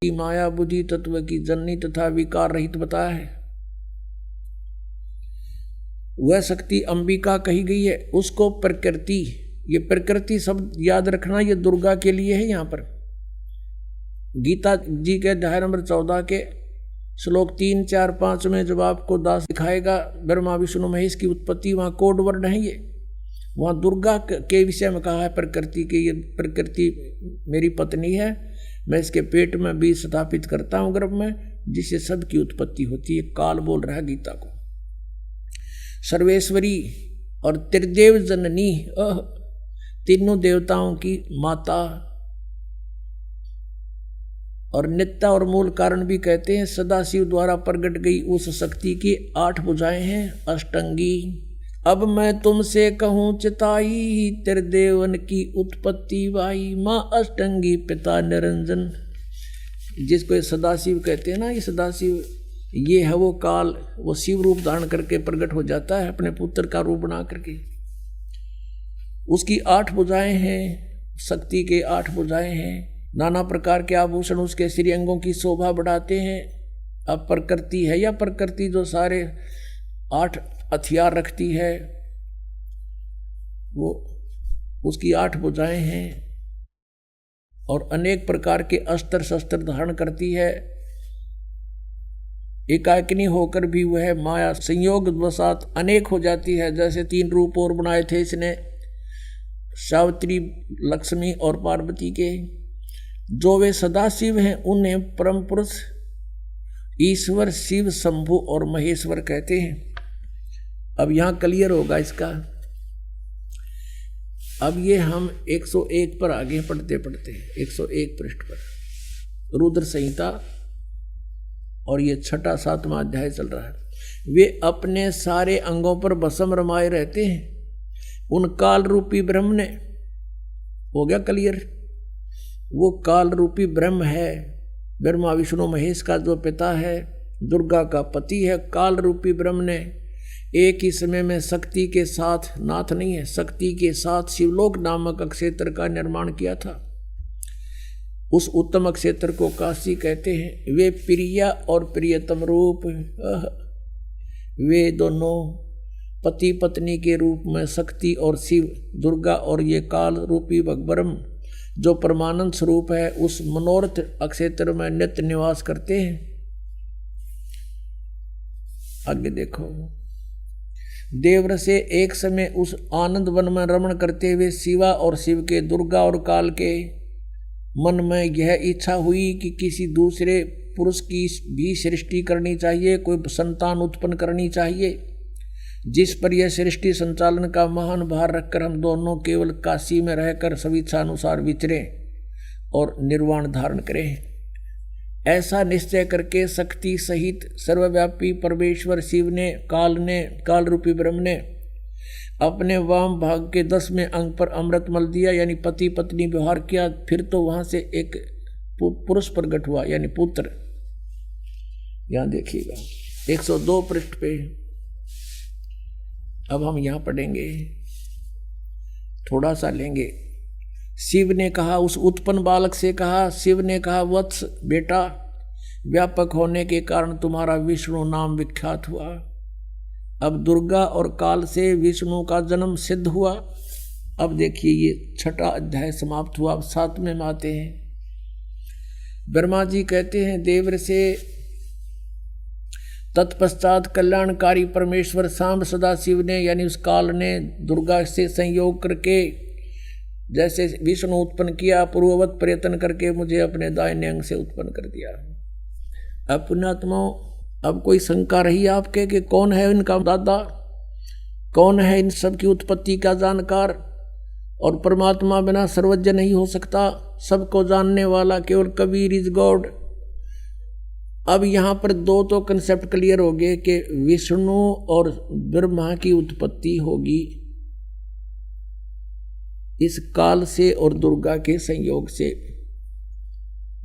की माया बुद्धि तत्व की जननी तथा विकार रहित बताया है। वह शक्ति अंबिका कही गई है, उसको प्रकृति, ये प्रकृति शब्द याद रखना, ये दुर्गा के लिए है। यहाँ पर गीता जी के अध्याय नंबर 14 के श्लोक 3, 4, 5 में जब आपको दास दिखाएगा ब्रह्मा विष्णु महेश की उत्पत्ति, वहाँ कोड वर्ड है ये, वहाँ दुर्गा के विषय में कहा है प्रकृति के, ये प्रकृति मेरी पत्नी है, मैं इसके पेट में बीज स्थापित करता हूँ गर्भ में, जिससे सबकी उत्पत्ति होती है। काल बोल रहा है गीता को। सर्वेश्वरी और त्रिदेव जननी, तीनों देवताओं की माता, और नित्या और मूल कारण भी कहते हैं। सदाशिव द्वारा प्रकट गई उस शक्ति की 8 भुजाएं हैं, अष्टंगी। अब मैं तुमसे कहूँ चिताई, त्रिदेवन की उत्पत्ति वाई, माँ अष्टंगी पिता निरंजन। जिसको ये सदाशिव कहते हैं ना, ये सदाशिव ये है वो काल, वो शिव रूप धारण करके प्रकट हो जाता है अपने पुत्र का रूप बना करके। उसकी 8 भुजाएं हैं, शक्ति के 8 भुजाएं हैं। नाना प्रकार के आभूषण उसके श्री अंगों की शोभा बढ़ाते हैं। अब प्रकृति है या प्रकृति जो सारे 8 हथियार रखती है, वो उसकी 8 भुजाएं हैं और अनेक प्रकार के अस्त्र शस्त्र धारण करती है। एकाकिनी होकर भी वह माया संयोग वसात अनेक हो जाती है। जैसे 3 रूप और बनाए थे इसने, सावित्री, लक्ष्मी और पार्वती के। जो वे सदाशिव हैं उन्हें परम पुरुष ईश्वर, शिव, शंभु और महेश्वर कहते हैं। अब यहाँ क्लियर होगा इसका। अब ये हम 101 पर आगे पढ़ते पढ़ते 101 पृष्ठ पर रुद्र संहिता, और ये 6वां 7वां अध्याय चल रहा है। वे अपने सारे अंगों पर भस्म रमाए रहते हैं। उन काल रूपी ब्रह्म ने, हो गया क्लियर, वो काल रूपी ब्रह्म है, ब्रह्मा विष्णु महेश का जो पिता है, दुर्गा का पति है। काल रूपी ब्रह्म ने एक ही समय में शक्ति के साथ, नाथ नहीं है, शक्ति के साथ शिवलोक नामक क्षेत्र का निर्माण किया था। उस उत्तम क्षेत्र को काशी कहते हैं। वे प्रिया और प्रियतम रूप, वे दोनों पति पत्नी के रूप में शक्ति और शिव, दुर्गा और ये काल रूपी ब्रह्म जो परमानंद स्वरूप है, उस मनोरथ क्षेत्र में नित्य निवास करते हैं। आगे देखो, देवर से एक समय उस आनंद वन में रमण करते हुए शिवा और शिव के, दुर्गा और काल के मन में यह इच्छा हुई कि किसी दूसरे पुरुष की भी सृष्टि करनी चाहिए, कोई संतान उत्पन्न करनी चाहिए, जिस पर यह सृष्टि संचालन का महान भार रखकर हम दोनों केवल काशी में रहकर स्वेच्छा अनुसार विचरें और निर्वाण धारण करें। ऐसा निश्चय करके शक्ति सहित सर्वव्यापी परमेश्वर शिव ने, काल रूपी ब्रह्म ने अपने वाम भाग के 10वें अंग पर अमृत मल दिया, यानी पति पत्नी व्यवहार किया। फिर तो वहां से एक पुरुष प्रकट हुआ, यानी पुत्र। यहां देखिएगा 102 पृष्ठ पे। अब हम यहां पढ़ेंगे, थोड़ा सा लेंगे। शिव ने कहा, उस उत्पन्न बालक से कहा, शिव ने कहा, वत्स बेटा, व्यापक होने के कारण तुम्हारा विष्णु नाम विख्यात हुआ। अब दुर्गा और काल से विष्णु का जन्म सिद्ध हुआ। अब देखिए ये 6वां अध्याय समाप्त हुआ। अब 7वें में आते हैं। ब्रह्मा जी कहते हैं देवर से, तत्पश्चात कल्याणकारी परमेश्वर सांब सदाशिव ने, यानी उस काल ने पुर्गा से संयोग करके जैसे विष्णु उत्पन्न किया, पूर्ववत प्रयत्न करके मुझे अपने दाहिने अंग से उत्पन्न कर दिया। अब पुण्यात्माओं, अब कोई शंका रही आपके कि कौन है इनका दादा, कौन है इन सब की उत्पत्ति का जानकार? और परमात्मा बिना सर्वज्ञ नहीं हो सकता, सबको जानने वाला केवल कबीर इज गॉड। अब यहाँ पर 2 तो कंसेप्ट क्लियर हो गए कि विष्णु और ब्रह्मा की उत्पत्ति होगी इस काल से और दुर्गा के संयोग से,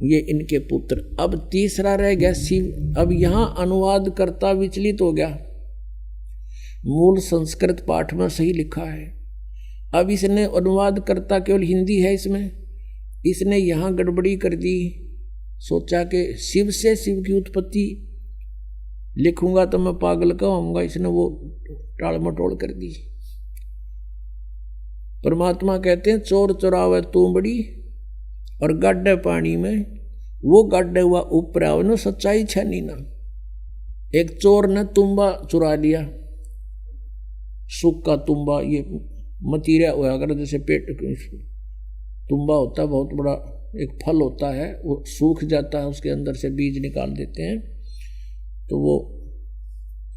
ये इनके पुत्र। अब तीसरा रह गया शिव। अब यहाँ अनुवाद करता विचलित हो गया। मूल संस्कृत पाठ में सही लिखा है, अब इसने अनुवाद करता केवल हिंदी है, इसमें इसने यहाँ गड़बड़ी कर दी। सोचा कि शिव से शिव की उत्पत्ति लिखूंगा तो मैं पागल कहूंगा, इसने वो टाल मटोल कर दी। परमात्मा कहते हैं चोर चुरावे तूंबड़ी और गाड्डे पानी में, वो गाड्डे हुआ ऊपर आओ न सच्चाई छनी ना। एक चोर ने तुम्बा चुरा लिया, सूखा तुम्बा, ये मतीरा हुआ अगर जैसे पेट तुम्बा होता है, बहुत बड़ा एक फल होता है, वो सूख जाता है, उसके अंदर से बीज निकाल देते हैं तो वो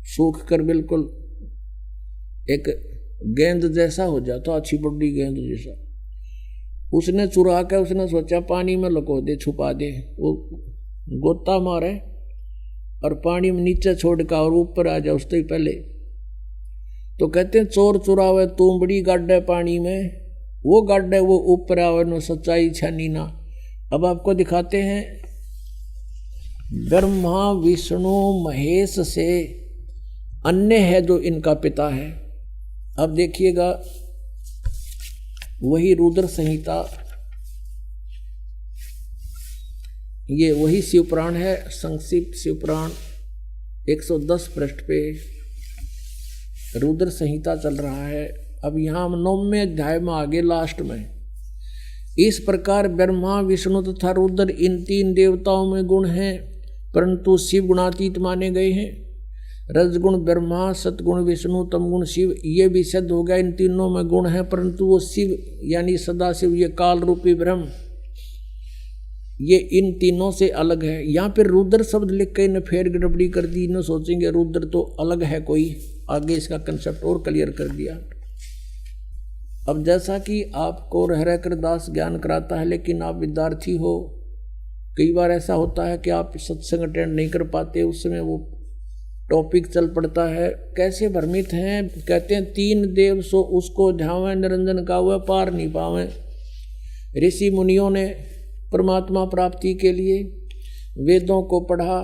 सूख कर बिल्कुल एक गेंद जैसा हो जाता, अच्छी बड़ी गेंद जैसा। उसने चुरा कर उसने सोचा पानी में लुको दे, छुपा दे, वो गोता मारे और पानी में नीचे छोड़ का और ऊपर आ जाए उससे ही पहले। तो कहते हैं चोर चुरावे तूंबड़ी गाड्डे पानी में, वो गाड्डे वो ऊपर आवे न सच्चाई छानी ना। अब आपको दिखाते हैं ब्रह्मा विष्णु महेश से अन्य है जो इनका पिता है। अब देखिएगा वही रुद्र संहिता, ये वही शिवपुराण है, संक्षिप्त शिवपुराण 110 पृष्ठ पे रुद्र संहिता चल रहा है। अब यहाँ हम 9वें अध्याय में आगे लास्ट में, इस प्रकार ब्रह्मा विष्णु तथा रुद्र इन 3 देवताओं में गुण हैं, परंतु शिव गुणातीत माने गए हैं। रजगुण ब्रह्मा, सतगुण विष्णु, तमगुण शिव, ये भी सिद्ध हो गया इन तीनों में गुण है, परंतु वो शिव यानी सदाशिव, ये काल रूपी ब्रह्म, ये इन तीनों से अलग है। यहाँ पे रुद्र शब्द लिख के इन्हें फेर गड़बड़ी कर दी, इन्हें सोचेंगे रुद्र तो अलग है कोई, आगे इसका कंसेप्ट और क्लियर कर दिया। अब जैसा कि आपको रह रह कर दास ज्ञान कराता है, लेकिन आप विद्यार्थी हो, कई बार ऐसा होता है कि आप सत्संग अटेंड नहीं कर पाते, उस समय वो टॉपिक चल पड़ता है। कैसे भ्रमित हैं, कहते हैं 3 देव सो उसको ध्यावें, निरंजन का हुआ पार नहीं पावें। ऋषि मुनियों ने परमात्मा प्राप्ति के लिए वेदों को पढ़ा,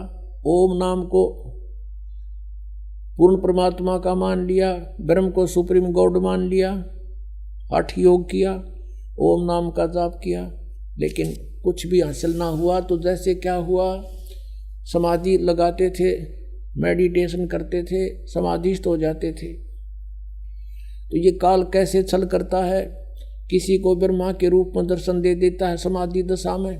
ओम नाम को पूर्ण परमात्मा का मान लिया, ब्रह्म को सुप्रीम गॉड मान लिया, हठ योग किया, ओम नाम का जाप किया, लेकिन कुछ भी हासिल ना हुआ। तो जैसे क्या हुआ, समाधि लगाते थे, मेडिटेशन करते थे, समाधिस्थ हो जाते थे। तो ये काल कैसे छल करता है, किसी को ब्रह्मा के रूप में दर्शन दे देता है समाधि दशा में,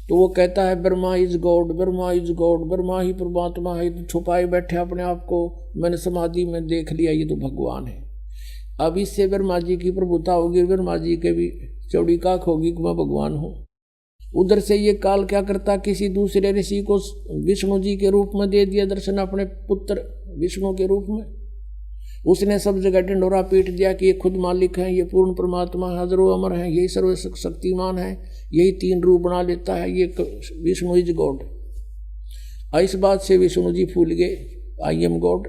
तो वो कहता है Brahma is God, Brahma is God, Brahma ही परमात्मा है, तो छुपाए बैठे अपने आप को, मैंने समाधि में देख लिया ये तो भगवान है। अब इससे ब्रह्मा जी की प्रभुता होगी, ब्रह्मा जी के भी चौड़ी काख होगी कि मैं भगवान हूँ। उधर से ये काल क्या करता, किसी दूसरे ऋषि को विष्णु जी के रूप में दे दिया दर्शन, अपने पुत्र विष्णु के रूप में। उसने सब जगह ढिंढोरा पीट दिया कि ये खुद मालिक है, ये पूर्ण परमात्मा हजरो अमर है, यही सर्व शक्तिमान है, यही 3 रूप बना लेता है, ये विष्णु इज गॉड। इस बात से विष्णु जी फूल गए, आई एम गॉड।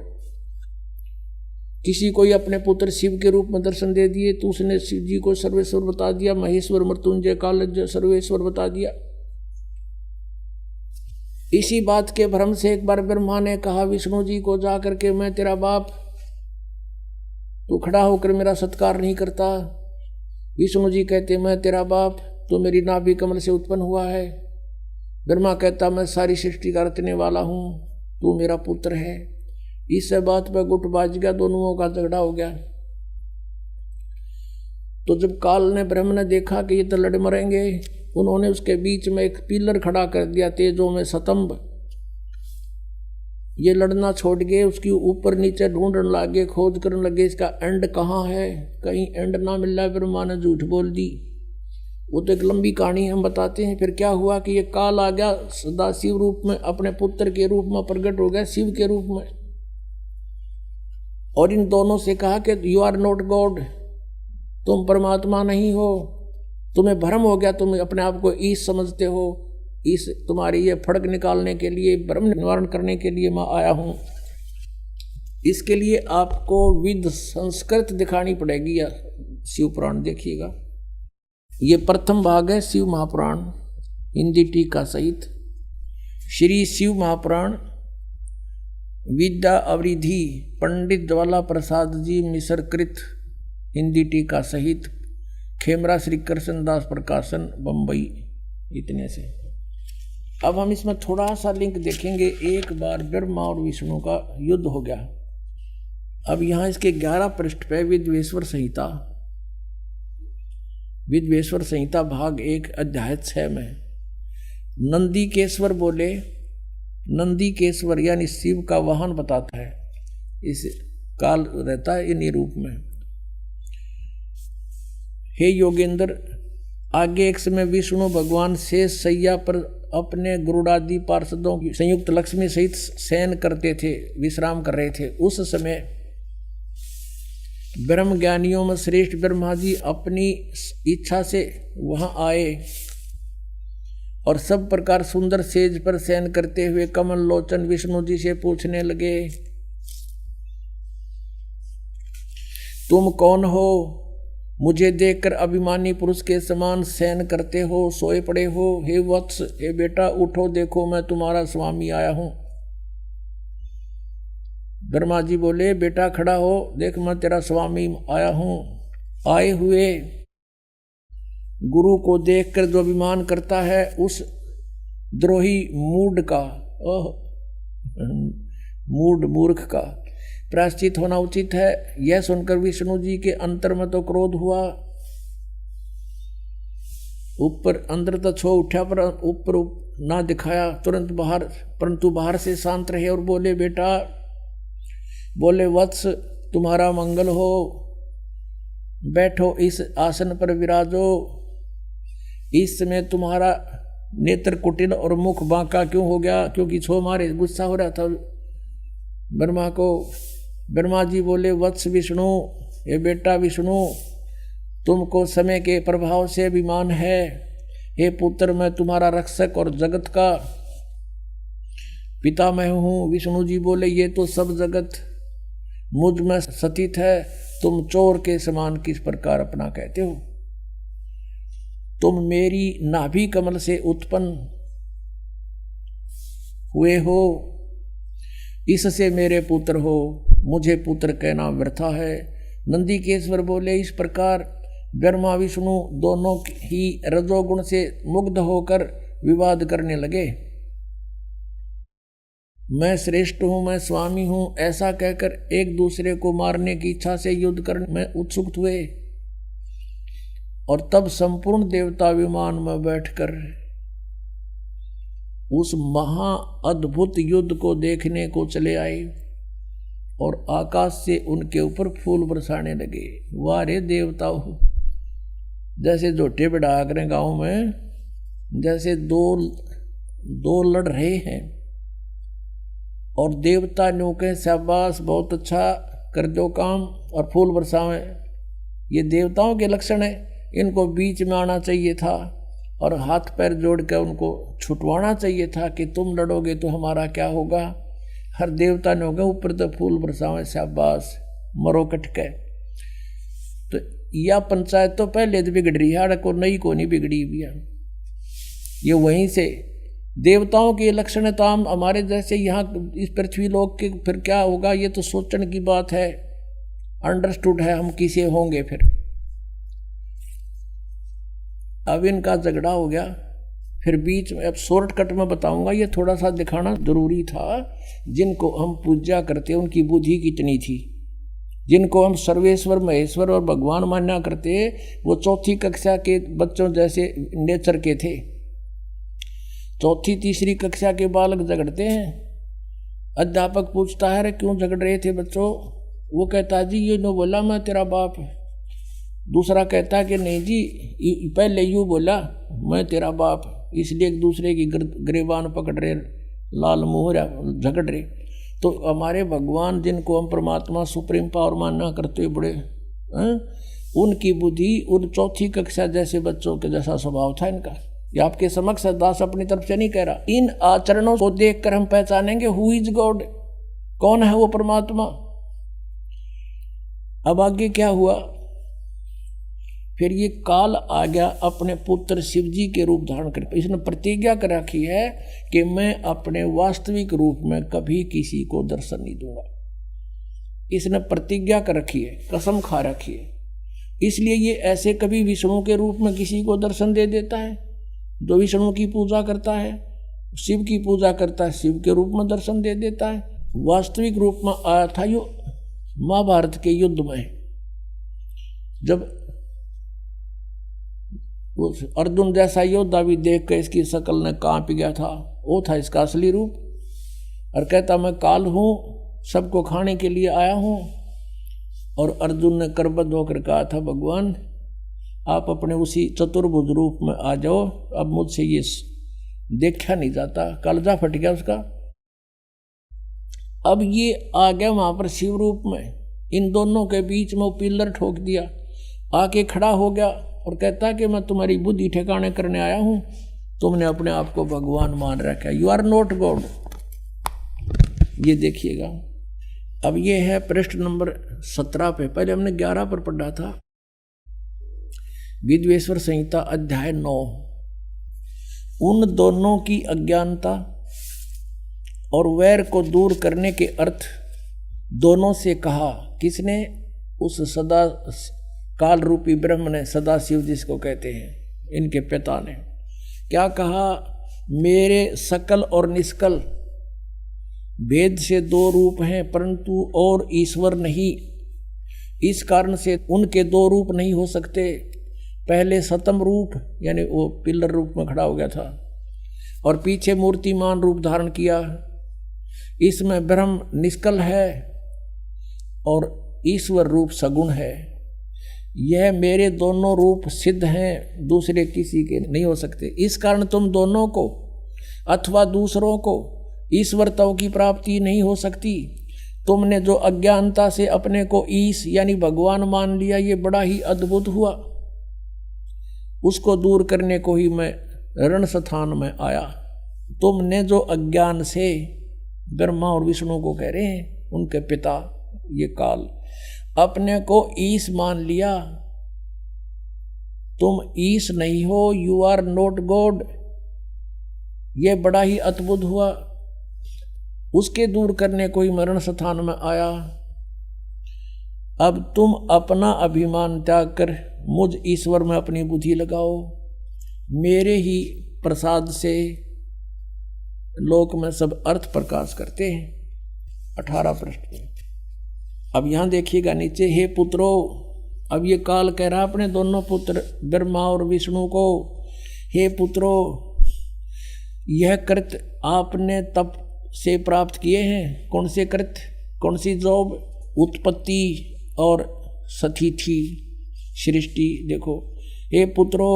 किसी को अपने पुत्र शिव के रूप में दर्शन दे दिए तो उसने शिव जी को सर्वेश्वर बता दिया, महेश्वर मृत्युंजय काल सर्वेश्वर बता दिया। इसी बात के भ्रम से एक बार ब्रह्मा ने कहा विष्णु जी को जा करके, मैं तेरा बाप, तू खड़ा होकर मेरा सत्कार नहीं करता। विष्णु जी कहते मैं तेरा बाप, तो मेरी नाभि कमल से उत्पन्न हुआ है। ब्रह्मा कहता मैं सारी सृष्टि का रचने वाला हूँ, तू मेरा पुत्र है। इस बात पर गुट बाज गया, दोनों का झगड़ा हो गया। तो जब काल ने ब्रह्म ने देखा कि ये तो लड़ मरेंगे, उन्होंने उसके बीच में एक पिलर खड़ा कर दिया, तेजों में स्तंभ। ये लड़ना छोड़ गए, उसकी ऊपर नीचे ढूंढने लगे, खोज करने लगे इसका एंड कहाँ है। कहीं एंड ना मिला, ब्रह्मा ने झूठ बोल दी। वो तो एक लंबी कहानी हम बताते हैं। फिर क्या हुआ कि ये काल आ गया सदाशिव रूप में, अपने पुत्र के रूप में प्रकट हो गया, शिव के रूप में, और इन दोनों से कहा कि यू आर नॉट गॉड, तुम परमात्मा नहीं हो, तुम्हें भ्रम हो गया, तुम अपने आप को ईश समझते हो, इस तुम्हारी ये फड़क निकालने के लिए, भ्रम निवारण करने के लिए मैं आया हूँ। इसके लिए आपको विद संस्कृत दिखानी पड़ेगी। या शिव पुराण देखिएगा, ये प्रथम भाग है शिव महापुराण हिंदी टीका सहित। श्री शिव महापुराण विद्या अवरिधि पंडित ज्वाला प्रसाद जी मिसरकृत हिंदी टीका सहित, खेमरा श्री कृष्णदास प्रकाशन बम्बई। इतने से अब हम इसमें थोड़ा सा लिंक देखेंगे। एक बार ब्रह्मा और विष्णु का युद्ध हो गया। अब यहाँ इसके 11 पृष्ठ पे विद्वेश्वर संहिता भाग 1 अध्याय 6 में नंदीकेश्वर बोले। नंदीकेश्वर यानी शिव का वाहन बताता है। इस काल रहता है इन्हीं रूप में। हे योगेंद्र, आगे एक समय विष्णु भगवान शेष शैया पर अपने गरुड़ादि पार्षदों की संयुक्त लक्ष्मी सहित शयन करते थे, विश्राम कर रहे थे। उस समय ब्रह्म ज्ञानियों में श्रेष्ठ ब्रह्मा जी अपनी इच्छा से वहां आए और सब प्रकार सुंदर सेज पर शयन करते हुए कमल लोचन विष्णु जी से पूछने लगे, तुम कौन हो? मुझे देखकर अभिमानी पुरुष के समान शयन करते हो, सोए पड़े हो। हे वत्स, हे बेटा, उठो, देखो मैं तुम्हारा स्वामी आया हूं। ब्रह्मा जी बोले, बेटा खड़ा हो, देख मैं तेरा स्वामी आया हूं। आए हुए गुरु को देखकर जो अभिमान करता है उस द्रोही मूर्ख का प्रायश्चित होना उचित है। यह सुनकर विष्णु जी के अंतर में तो क्रोध हुआ, ऊपर अंदर तो छो उठा पर ऊपर ना दिखाया तुरंत बाहर, परंतु बाहर से शांत रहे और बोले, बेटा, बोले वत्स, तुम्हारा मंगल हो, बैठो, इस आसन पर विराजो। इस समय तुम्हारा नेत्र कुटिल और मुख बांका क्यों हो गया? क्योंकि छो मारे गुस्सा हो रहा था ब्रह्मा को। ब्रह्मा जी बोले, वत्स विष्णु, ये बेटा विष्णु, तुमको समय के प्रभाव से अभिमान है। हे पुत्र, मैं तुम्हारा रक्षक और जगत का पिता मैं हूँ। विष्णु जी बोले, ये तो सब जगत मुझ में स्थित है, तुम चोर के समान किस प्रकार अपना कहते हो? तुम मेरी नाभि कमल से उत्पन्न हुए हो, इससे मेरे पुत्र हो, मुझे पुत्र कहना व्यर्था है। नंदीकेश्वर बोले, इस प्रकार ब्रह्मा विष्णु दोनों ही रजोगुण से मुग्ध होकर विवाद करने लगे। मैं श्रेष्ठ हूं, मैं स्वामी हूं, ऐसा कहकर एक दूसरे को मारने की इच्छा से युद्ध करने में उत्सुक हुए। और तब संपूर्ण देवता विमान में बैठकर उस महा अद्भुत युद्ध को देखने को चले आए और आकाश से उनके ऊपर फूल बरसाने लगे। वाह रे देवताओं, जैसे जोटे बढ़ा करें गाँव में, जैसे दो लड़ रहे हैं और देवता नो के शाबाश, बहुत अच्छा कर दो काम, और फूल बरसावे। ये देवताओं के लक्षण है। इनको बीच में आना चाहिए था और हाथ पैर जोड़ कर उनको छुटवाना चाहिए था कि तुम लड़ोगे तो हमारा क्या होगा। हर देवता ने होगा ऊपर तो फूल बरसावे, शाबाश, मरो कटके। तो यह पंचायत तो पहले तो बिगड़ रही है, को नई को नहीं बिगड़ी भी है। ये वहीं से देवताओं के लक्षण है। तो हम हमारे जैसे यहाँ इस पृथ्वी लोक के फिर क्या होगा, ये तो सोचने की बात है। अंडरस्टूड है हम किसे होंगे फिर। अब इनका झगड़ा हो गया, फिर बीच में अब शॉर्टकट में बताऊंगा, ये थोड़ा सा दिखाना जरूरी था। जिनको हम पूजा करते उनकी बुद्धि कितनी थी। जिनको हम सर्वेश्वर महेश्वर और भगवान मान्या करते, वो चौथी कक्षा के बच्चों जैसे नेचर के थे। चौथी तीसरी कक्षा के बालक झगड़ते हैं। अध्यापक पूछता है, अरे क्यों झगड़ रहे थे बच्चों? वो कहता है, जी ये नो बोला मैं तेरा बाप। दूसरा कहता है कि नहीं जी, पहले यूँ बोला मैं तेरा बाप, इसलिए एक दूसरे की गिरबान पकड़ रहे, लाल मोहरा झगड़ रहे। तो हमारे भगवान जिनको हम परमात्मा सुप्रीम पावर मानना करते बड़े उनकी बुद्धि उन चौथी कक्षा जैसे बच्चों के जैसा स्वभाव था इनका। ये आपके समक्ष दास अपनी तरफ से नहीं कह रहा। इन आचरणों को देखकर हम पहचानेंगे हु इज गॉड, कौन है वो परमात्मा। अब आगे क्या हुआ, फिर ये काल आ गया अपने पुत्र शिव जी के रूप धारण कर। इसने प्रतिज्ञा कर रखी है कि मैं अपने वास्तविक रूप में कभी किसी को दर्शन नहीं दूंगा। इसने प्रतिज्ञा कर रखी है, कसम खा रखी है। इसलिए ये ऐसे कभी विष्णु के रूप में किसी को दर्शन दे देता है जो विष्णु की पूजा करता है, शिव की पूजा करता है, शिव के रूप में दर्शन दे देता है। वास्तविक रूप में आया था यो महाभारत के युद्ध में, जब अर्जुन जैसा योद्धा भी देख कर इसकी शकल ने कांप गया था, वो था इसका असली रूप। और कहता मैं काल हूँ, सबको खाने के लिए आया हूँ। और अर्जुन ने करबद्ध होकर कहा था भगवान आप अपने उसी चतुर्भुज रूप में आ जाओ, अब मुझसे ये देखा नहीं जाता। कलजा फट गया उसका। अब ये आ गया वहां पर शिव रूप में, इन दोनों के बीच में वो पिलर ठोक दिया, आके खड़ा हो गया और कहता कि मैं तुम्हारी बुद्धि ठिकाने करने आया हूं, तुमने अपने आप को भगवान मान रखा है, यू आर नॉट गॉड। ये देखिएगा। अब ये है पृष्ठ नंबर 17 पे, पहले हमने 11 पर पढ़ा था। विद्वेश्वर संहिता अध्याय 9। उन दोनों की अज्ञानता और वैर को दूर करने के अर्थ दोनों से कहा। किसने? उस सदा काल रूपी ब्रह्म ने, सदा शिव जिसको कहते हैं, इनके पिता ने क्या कहा? मेरे सकल और निष्कल भेद से दो रूप हैं, परंतु और ईश्वर नहीं। इस कारण से उनके दो रूप नहीं हो सकते। पहले सतम रूप यानी वो पिलर रूप में खड़ा हो गया था, और पीछे मूर्तिमान रूप धारण किया। इसमें ब्रह्म निष्कल है और ईश्वर रूप सगुण है। यह मेरे दोनों रूप सिद्ध हैं, दूसरे किसी के नहीं हो सकते। इस कारण तुम दोनों को अथवा दूसरों को ईश्वरत्व की प्राप्ति नहीं हो सकती। तुमने जो अज्ञानता से अपने को ईश यानी भगवान मान लिया, ये बड़ा ही अद्भुत हुआ। उसको दूर करने को ही मैं रण स्थान में आया। तुमने जो अज्ञान से, ब्रह्मा और विष्णु को कह रहे हैं, उनके पिता ये काल, अपने को ईश मान लिया। तुम ईश नहीं हो, यू आर नॉट गॉड। ये बड़ा ही अद्भुत हुआ। उसके दूर करने को ही मरण स्थान में आया। अब तुम अपना अभिमान त्याग कर मुझ ईश्वर में अपनी बुद्धि लगाओ। मेरे ही प्रसाद से लोक में सब अर्थ प्रकाश करते हैं। 18 पृष्ठ। अब यहाँ देखिएगा नीचे, हे पुत्रो। अब ये काल कह रहा अपने दोनों पुत्र ब्रह्मा और विष्णु को, हे पुत्रो, यह कृत आपने तप से प्राप्त किए हैं। कौन से कृत, कौन सी जॉब? उत्पत्ति और स्थिति, सृष्टि। देखो, हे पुत्रो,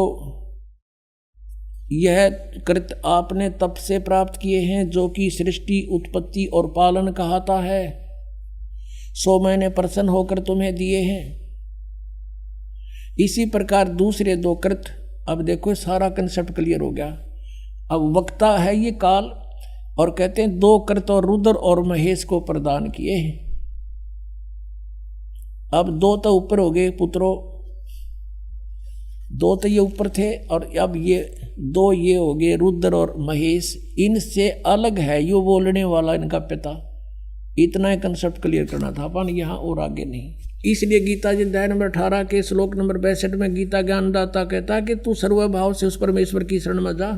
यह कृत आपने तप से प्राप्त किए हैं, जो कि सृष्टि, उत्पत्ति और पालन कहता है, सो मैंने प्रसन्न होकर तुम्हें दिए हैं। इसी प्रकार दूसरे दो कृत। अब देखो सारा कंसेप्ट क्लियर हो गया। अब वक्ता है ये काल, और कहते हैं दो कृत और रुद्र और महेश को प्रदान किए हैं। अब दो तो ऊपर हो गए पुत्रों, दो तो ये ऊपर थे, और अब ये दो ये हो गए रुद्र और महेश। इनसे अलग है यो बोलने वाला, इनका पिता। इतना ही कंसेप्ट क्लियर करना था अपन, यहाँ और आगे नहीं। इसलिए गीता जी अध्याय नंबर 18 के श्लोक नंबर 62 में गीता ज्ञानदाता कहता कि तू सर्वभाव से उस परमेश्वर की शरण में जा,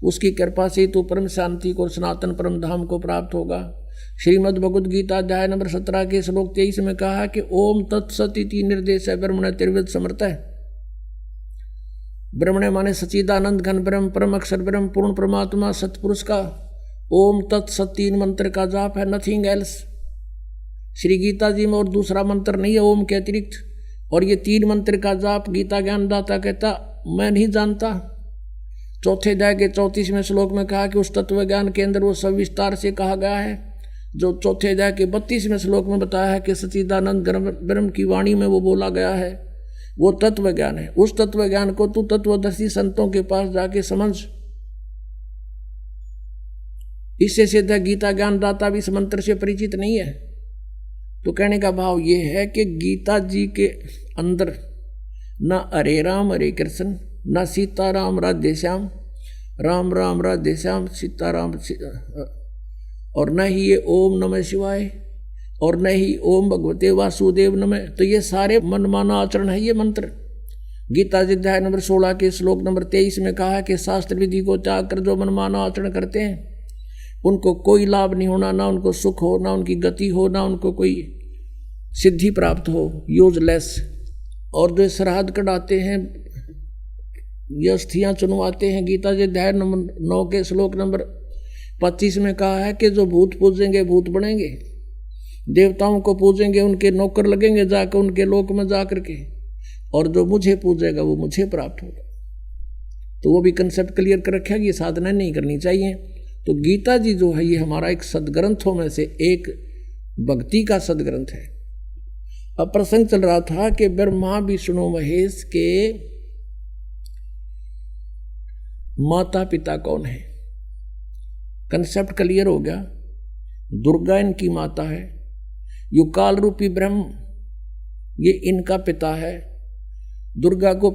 उसकी कृपा से तू परम शांति को, सनातन परम धाम को प्राप्त होगा। श्रीमद् भगवद गीता अध्याय नंबर 17 के श्लोक 23 में कहा कि ओम तत्सत इति निर्देश है ब्रह्मण त्रिविध समर्थ है। ब्रह्मण माने सच्चिदानंद घन ब्रह्म, परम अक्षर ब्रह्म, पूर्ण परमात्मा सतपुरुष का ओम तत्सत 3 मंत्र का जाप है, नथिंग एल्स। श्री गीता जी में और दूसरा मंत्र नहीं है ओम के अतिरिक्त। और ये 3 मंत्र का जाप गीता ज्ञानदाता कहता मैं नहीं जानता। चौथे अध्याय के 34वें श्लोक में कहा कि उस तत्व ज्ञान के अंदर वो सविस्तार से कहा गया है, जो चौथे अध्याय के 32वें श्लोक में बताया है कि सच्चिदानंद ब्रह्म की वाणी में वो बोला गया है, वो तत्व ज्ञान है। उस तत्व ज्ञान को तू तत्वदर्शी संतों के पास जाके समझ। इससे सीधा गीता ज्ञानदाता भी इस मंत्र से परिचित नहीं है। तो कहने का भाव ये है कि गीता जी के अंदर न हरे राम हरे कृष्ण, न सीताराम राधे श्याम, राम राम राधे श्याम सीताराम, और न ही ये ओम नमः शिवाय, और न ही ओम भगवते वासुदेव नमः। तो ये सारे मनमाना आचरण है ये मंत्र। गीता जी अध्याय नंबर 16 के श्लोक नंबर 23 में कहा है कि शास्त्र विधि को त्याग कर जो मनमाना आचरण करते हैं उनको कोई लाभ नहीं होना, ना उनको सुख हो, ना उनकी गति हो, ना उनको कोई सिद्धि प्राप्त हो, यूजलेस। और जो श्राद्ध कटाते हैं, ये अस्थियां चुनवाते हैं, गीता जी अध्याय नंबर 9 के श्लोक नंबर 25 में कहा है कि जो भूत पूजेंगे भूत बनेंगे, देवताओं को पूजेंगे उनके नौकर लगेंगे जाकर उनके लोक में जाकर के, और जो मुझे पूजेगा वो मुझे प्राप्त होगा। तो वो भी कंसेप्ट क्लियर कर रखा कि ये साधना नहीं करनी चाहिए। तो गीता जी जो है ये हमारा एक सदग्रंथों में से एक भक्ति का सदग्रंथ है। अब प्रसंग चल रहा था कि ब्रह्मा विष्णु महेश के माता पिता कौन है। कंसेप्ट क्लियर हो गया। दुर्गा इनकी माता है, यो काल रूपी ब्रह्म ये इनका पिता है। दुर्गा को